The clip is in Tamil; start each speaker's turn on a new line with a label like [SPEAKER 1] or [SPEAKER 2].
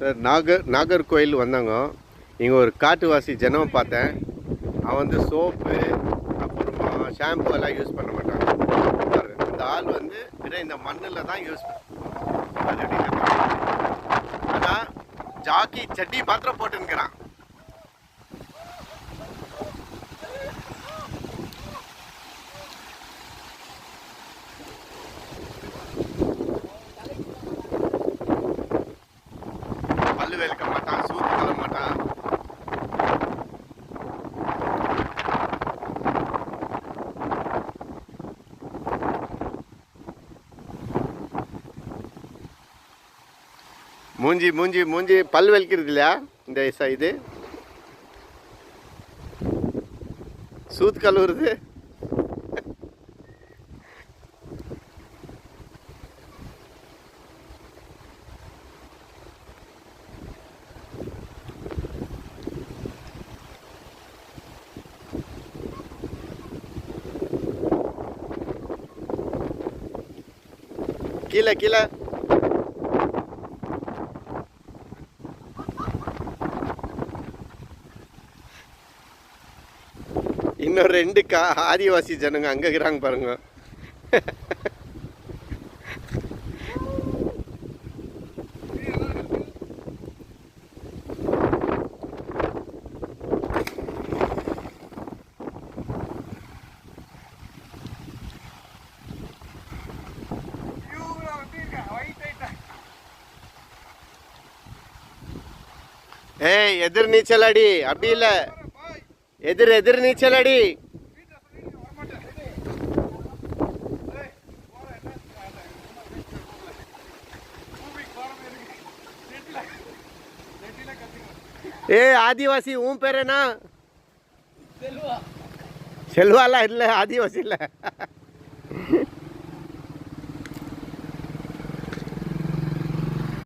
[SPEAKER 1] சார் நாகர்கோயில் வந்தாங்க. இங்கே ஒரு காட்டுவாசி ஜனம் பார்த்தேன். அவன் வந்து சோப்பு அப்புறமா ஷாம்பு எல்லாம் யூஸ் பண்ண மாட்டான். இந்த ஆள் வந்து இந்த மண்ணில் தான் யூஸ் ஆனால் ஜாக்கி சட்டி மாத்திரம் போட்டுன்னுக்கிறான். பல்லு வெளுக்க மாட்டான், சூத்து தள்ள மாட்டான். மூஞ்சி மூஞ்சி மூஞ்சி பல் வலிக்கிறது இல்லையா இந்த இது சூத்து கழுவுறது. கீழே கீழே இன்னும் 2 ஆதிவாசி ஜனங்க அங்கே இருக்கிறாங்க பாருங்க. ஏய் எதிர் நீச்சல் அடி, அப்படி இல்ல எதிர் நீச்சல் அடி. ஏய் ஆதிவாசி உன் பேர் என்ன? செல்வாலாம் இல்லை, ஆதிவாசி இல்லை.